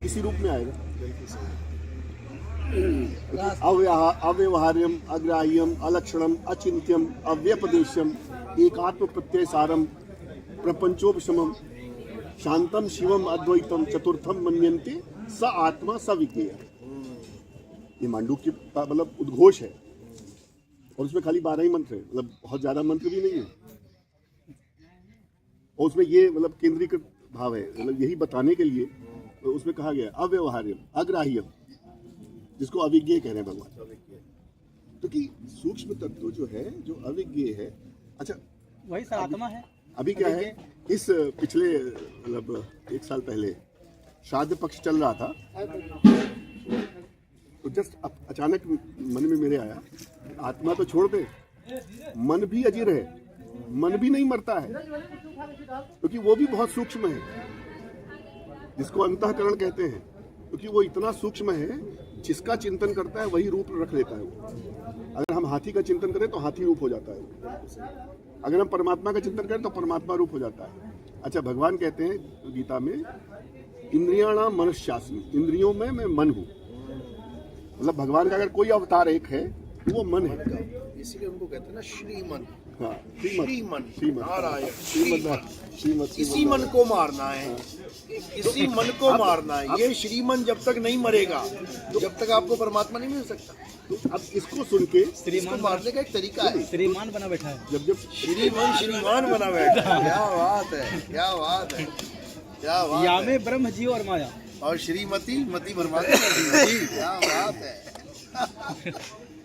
इसी रूप में आएगा। अव्यवहार्यम, अग्राह्यम, अलक्षणम, अचिंत्यम, अव्यपदेश्यम, एकात्म प्रत्यय सारम, प्रपंचोपशमम, शांतम शिवम अद्वैतम, चतुर्थम मन्यन्ते स आत्मा स विज्ञेय। ये मांडूक्य का मतलब उद्घोष है और उसमें खाली 12 ही मंत्र है, मतलब बहुत ज्यादा मंत्र भी नहीं है। और उसमें ये मतलब केंद्रीकृत भाव है, मतलब यही बताने के लिए तो उसमें कहा गया अव्यवहार्यम, अग्राह्यम, जिसको अविज्ञेय कह रहे हैं भगवान। क्योंकि सूक्ष्म तत्व जो है, जो अविज्ञेय है, अच्छा वही आत्मा है। अभी क्या है, इस पिछले मतलब 1 साल पहले श्राद्ध पक्ष चल रहा था, तो जस्ट अचानक मन में मेरे आया, आत्मा तो छोड़ दे, मन भी अजीर है, मन भी नहीं मरता है, क्योंकि वो भी बहुत सूक्ष्म है, जिसको अंतःकरण कहते हैं। क्योंकि वो इतना सूक्ष्म है, जिसका चिंतन करता है वही रूप रख लेता है वो। अगर हम हाथी का चिंतन करें तो हाथी रूप हो जाता है, अगर हम परमात्मा का चिंतन करें तो परमात्मा रूप हो जाता है। अच्छा, भगवान कहते हैं गीता में, इंद्रियाणाम मनश्चास्मि, इंद्रियों में मैं मन हूँ। मतलब भगवान का अगर कोई अवतार एक है तो वो मन है, इसीलिए उनको कहते हैं ना श्रीमन। हाँ, श्रीमन नारायण, श्रीमत, इसी मन को मारना है, इसी मन को मारना है। ये श्रीमन जब तक नहीं मरेगा, जब तक आपको परमात्मा नहीं मिल सकता। तो अब इसको सुन के इसको मारने का एक तरीका है। श्रीमान बना बैठा है, जब श्रीमान बना बैठा। क्या बात है, क्या बात है, क्या बात या है। में ब्रह्म जीव और माया, और श्रीमती मति परमात्मा जी, क्या बात है।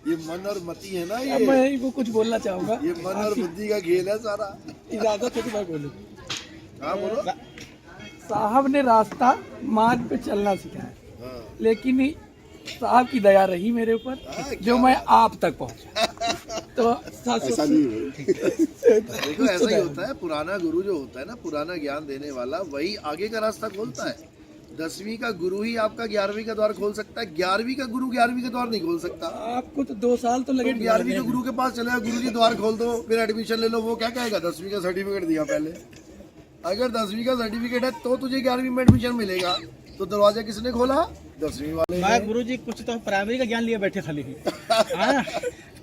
ये मन और मति है ना, ये मैं इनको कुछ बोलना चाहूंगा। ये मन और बुद्धि का खेल है सारा। इजाजत है तो मैं बोलूं। हाँ बोलो। साहब ने रास्ता मार्ग पे चलना सिखाया, हाँ। लेकिन साहब की दया रही मेरे ऊपर, जो मैं आप तक पहुंचा। तो ऐसा नहीं है। देखो ऐसा ही होता है, पुराना गुरु जो होता है ना, पुराना ज्ञान देने वाला, वही आगे का रास्ता खोलता है। 10वीं का गुरु ही आपका 11वीं का द्वार खोल सकता है, 11वीं का गुरु 11वीं का द्वार नहीं खोल सकता। आपको तो 2 साल तो लगे। 11वीं के गुरु के पास चले जाओ, गुरु जी द्वार खोल दो, फिर एडमिशन ले लो, वो क्या कहेगा 10वीं का सर्टिफिकेट दिया पहले। अगर 10वीं का सर्टिफिकेट है तो तुझे 11वीं में एडमिशन मिलेगा। तो दरवाजा किसने खोला? 10वीं वाले। मैं गुरु जी कुछ तो प्राइमरी का ज्ञान लिए बैठे खाली हाँ,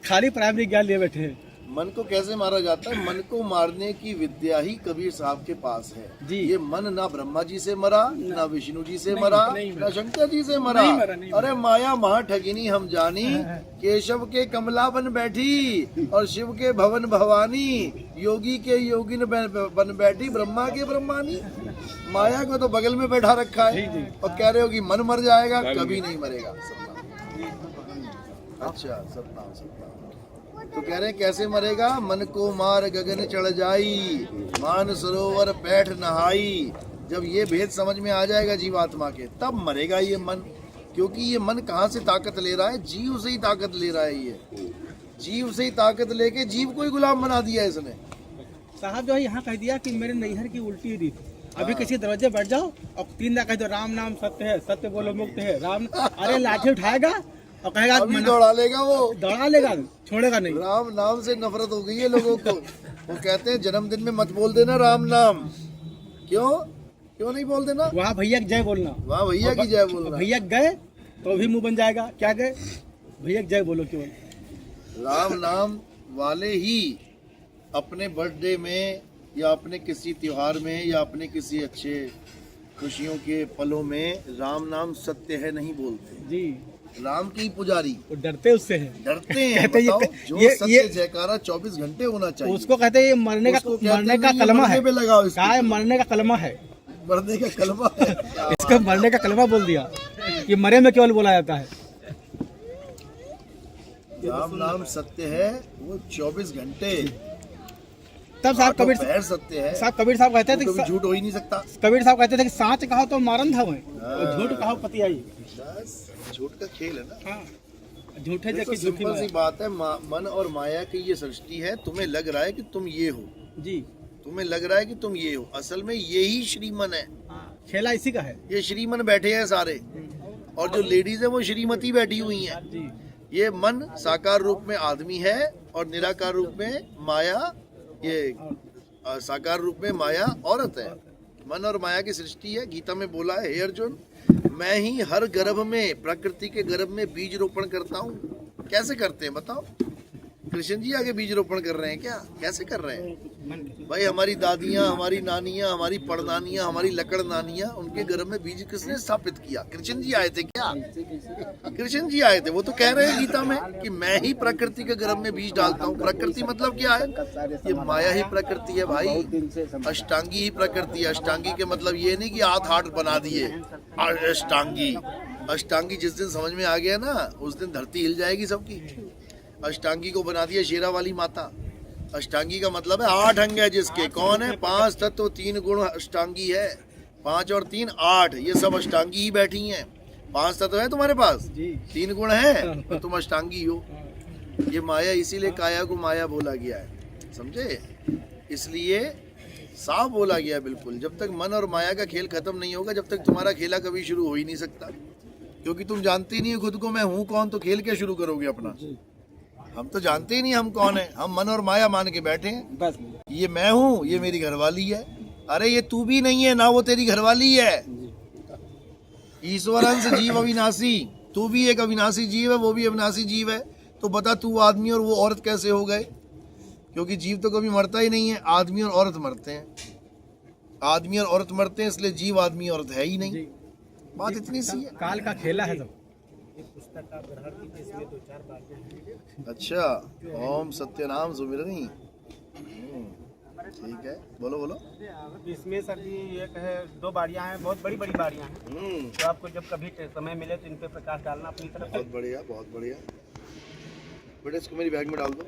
खाली प्राइमरी ज्ञान लिए बैठे हैं। मन को कैसे मारा जाता है? मन को मारने की विद्या ही कबीर साहब के पास है जी। ये मन ना ब्रह्मा जी से मरा, ना विष्णु जी से मरा, ना शंकर जी से मरा। अरे माया महा ठगिनी हम जानी, केशव के कमला बन बैठी और शिव के भवन भवानी, योगी के योगिन बन बैठी, ब्रह्मा के ब्रह्मानी। माया को तो बगल में बैठा रखा है और कह रहे हो कि मन मर जाएगा, कभी नहीं मरेगा। अच्छा, सतनाम सतनाम। तो कह रहे हैं कैसे मरेगा? मन को मार गगन चढ़ जाई, मान सरोवर पैठ नहाई। जब ये भेद समझ में आ जाएगा जीवात्मा के, तब मरेगा ये मन। क्योंकि ये मन कहाँ से ताकत ले रहा है? जीव से ही ताकत ले रहा है। ये जीव से ही ताकत लेके जीव को ही गुलाम बना दिया इसने। साहब जो है यहाँ कह दिया कि मेरे नैहर की उल्टी रीत। अभी किसी दरवाजे बैठ जाओ और 3 बार कह दो राम नाम सत्य है, सत्य बोलो मुक्त है, राम। अरे लाठी उठाएगा और कहेगा अभी दौड़ा लेगा, वो दौड़ा लेगा, छोड़ेगा नहीं। राम नाम से नफरत हो गई है लोगों को। वो कहते हैं जन्मदिन में मत बोल देना राम नाम। क्यों नहीं बोल देना? वहाँ भैया की जय बोलना, वहाँ भैया की जय बोलना। भैया गए तो भी मुंह बन जाएगा। क्या गए? भैया की जय बोलो केवल। राम नाम वाले ही अपने बर्थडे में या अपने किसी त्योहार में या अपने किसी अच्छे खुशियों के पलों में राम नाम सत्य है नहीं बोलते जी। राम की पुजारी वो डरते उससे हैं, डरते हैं। कहते बताओ, जो ये सत्य जयकारा 24 घंटे होना चाहिए, उसको कहते हैं ये मरने का उसको कहते हैं मरने का ये कलमा मरने है। पे लगाओ इसको। कहा है मरने का कलमा है, मरने का कलमा है। इसको मरने का कलमा बोल दिया। ये मरे में केवल बोला जाता है। राम नाम सत्य है, वो 24 घंटे। तब साहब कबीर सत्य है, साहब कबीर साहब कहते थे कभी कि झूठ हो ही नहीं सकता। कबीर साहब कहते थे कि सांच कहो तो मारन था वहीं और झूठ कहो पति आई। बस झूठ का खेल है ना। हाँ, झूठे देखो, जैसे झूठी सिंपल सी माया। बात है, मन और माया की ये सृष्टि है। तुम्हें लग रहा है कि तुम ये हो, जी। तुम्हें लग रहा है कि तुम ये हो, असल में यही श्रीमन है। खेला इसी का है ये श्रीमन बैठे हैं सारे, और जो लेडीज है वो श्रीमती बैठी हुई हैं। जी। ये मन साकार रूप में आदमी है और निराकार रूप में माया, ये साकार रूप में माया औरत है। मन और माया की सृष्टि है। गीता में बोला है, हे अर्जुन, मैं ही हर गर्भ में, प्रकृति के गर्भ में बीज रोपण करता हूँ। कैसे करते हैं बताओ? कृष्ण जी आगे बीज रोपण कर रहे हैं क्या? कैसे कर रहे हैं भाई? हमारी दादियाँ, हमारी नानियाँ, हमारी पड़नानियाँ, हमारी लकड़ नानियाँ, उनके गर्भ में बीज किसने स्थापित किया? कृष्ण जी आए थे क्या? कृष्ण जी आए थे। वो तो कह रहे हैं गीता में कि मैं ही प्रकृति के गर्भ में बीज डालता हूँ। प्रकृति मतलब क्या है? ये माया ही प्रकृति है भाई, अष्टांगी ही प्रकृति है। अष्टांगी के मतलब ये नहीं कि हाथ बना दिए अष्टांगी। अष्टांगी जिस दिन समझ में आ गया ना, उस दिन धरती हिल जाएगी सबकी। अष्टांगी को बना दिया शेरा वाली माता। अष्टांगी का मतलब है 8 अंग है जिसके। कौन है? 5 तत्व 3 गुण अष्टांगी है। 5 और 3 8, ये सब अष्टांगी ही बैठी हैं। 5 तत्व है तुम्हारे पास, 3 गुण है, तो तुम अष्टांगी हो। ये माया, इसीलिए काया को माया बोला गया है, समझे? इसलिए साफ बोला गया बिल्कुल। जब तक मन और माया का खेल खत्म नहीं होगा, जब तक तुम्हारा खेला कभी शुरू हो ही नहीं सकता। क्योंकि तुम जानते ही नहीं हो खुद को मैं हूँ कौन, तो खेल क्या शुरू करोगे अपना? हम तो जानते ही नहीं हम कौन है। हम मन और माया मान के बैठे हैं बस। ये मैं हूँ, ये मेरी घरवाली है। अरे ये तू भी नहीं है ना, वो तेरी घरवाली है। ईश्वर अंश जीव अविनाशी, तू भी एक अविनाशी जीव है, वो भी अविनाशी जीव है। तो बता तू आदमी और वो औरत कैसे हो गए? क्योंकि जीव तो कभी मरता ही नहीं है, आदमी और औरत मरते हैं। आदमी और औरत मरते हैं, इसलिए जीव आदमी औरत है ही नहीं। बात इतनी सी है। काल का खेला है सब। अच्छा, ओम सत्यनाम सुमिरनी। ठीक है, बोलो बोलो। इसमें सर जी एक है, 2 बाड़ियाँ हैं, बहुत बड़ी बड़ी बाड़ियाँ हैं। तो आपको जब कभी समय मिले तो इन पे प्रकाश डालना अपनी तरफ। बहुत बढ़िया, बहुत बढ़िया। बेटा इसको मेरी बैग में डाल दो।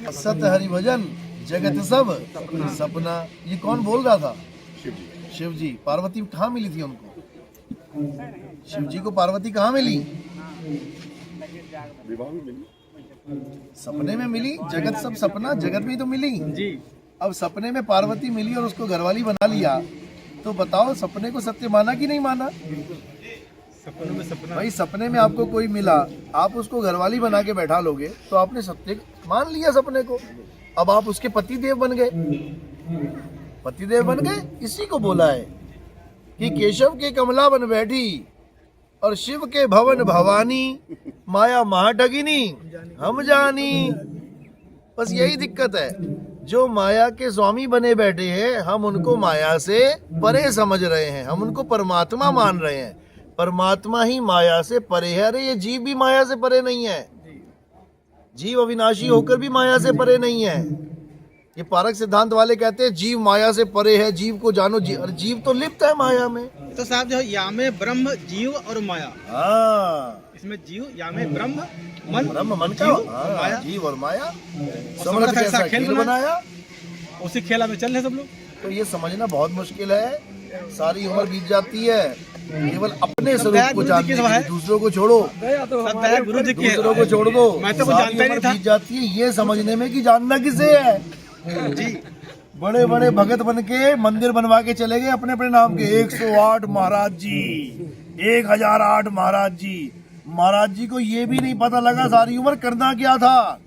असत हरि भजन जगत सब सपना, ये कौन बोल रहा था? शिव जी। पार्वती कहाँ मिली थी उनको? शिव जी को पार्वती कहाँ मिली? विवाह में मिली, सपने में मिली। जगत सब सपना, जगत में ही तो मिली जी। अब सपने में पार्वती मिली और उसको घरवाली बना लिया, तो बताओ सपने को सत्य माना कि नहीं माना? सपनों में सपना। भाई सपने में आपको कोई मिला, आप उसको घरवाली बना के बैठा लोगे तो आपने सत्य मान लिया सपने को। अब आप उसके पति देव बन गए। पति देव बन गए, इसी को बोला है कि केशव के कमला बन बैठी और शिव के भवन भवानी, माया महाठगिनी हम जानी। बस यही दिक्कत है, जो माया के स्वामी बने बैठे हैं, हम उनको माया से परे समझ रहे हैं, हम उनको परमात्मा मान रहे हैं। परमात्मा ही माया से परे है। अरे ये जीव भी माया से परे नहीं है। जीव अविनाशी होकर भी माया से परे नहीं है। ये पारक सिद्धांत वाले कहते हैं जीव माया से परे है, जीव को जानो। जीव तो लिप्त है माया में। तो साहब जो या में ब्रह्म, जीव और माया। हाँ, इसमें जीव, या में ब्रह्म, मन, ब्रह्म मन का माया, जीव और माया समर्थ कैसा ऐसा खेल बनाया। उसी खेला में चल रहे सब लोग। तो ये समझना बहुत मुश्किल है। सारी उम्र बीत जाती है केवल अपने स्वरूप को जानने के लिए। दूसरों को छोड़ो, सब दया गुरु जी की है। दूसरों को छोड़ दो। मैं तो कुछ सारी जानता ही नहीं उम्र था। बीत जाती है ये समझने में कि जानना किसे है। जी। बड़े बड़े भगत बन के मंदिर बनवा के चले गए अपने अपने नाम के। 108 महाराज जी, 1008 महाराज जी। महाराज जी को ये भी नहीं पता लगा सारी उम्र करना क्या था।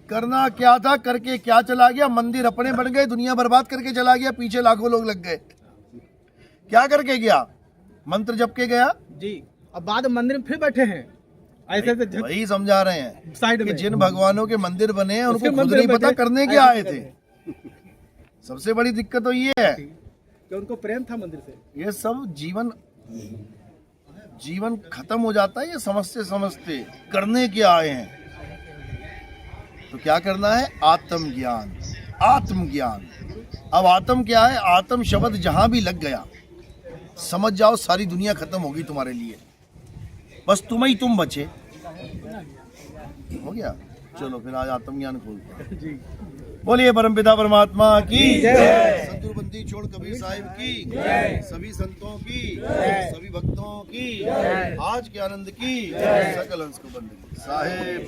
करना क्या था, करके क्या चला गया। मंदिर अपने बन गए, दुनिया बर्बाद करके चला गया, पीछे लाखों लोग लग गए। क्या करके गया? मंत्र जप के गया जी। अब बाद मंदिर में फिर बैठे हैं ऐसे तो वही समझा रहे हैं साइड कि में। जिन भगवानों के मंदिर बने हैं उनको उसके खुद मंदिर नहीं में पता बैठे, करने क्या आए ऐसे थे। सबसे बड़ी दिक्कत तो ये है कि उनको प्रेम था मंदिर से। ये सब जीवन खत्म हो जाता है ये समझते समझते। करने क्या आए हैं? तो क्या करना है? आत्मज्ञान। आत्मज्ञान। अब आत्म क्या है? आत्म शब्द जहां भी लग गया समझ जाओ सारी दुनिया खत्म होगी तुम्हारे लिए। बस तुम ही तुम बचे। हो गया। चलो फिर आज आत्मज्ञान खोलते हैं। बोलिए परमपिता परमात्मा की जय। संतुरबंदी छोड़ कबीर साहिब की जय। सभी संतों की, सभी भक्तों की, आज के आनंद की, सकल हंस को बंदगी साहिब।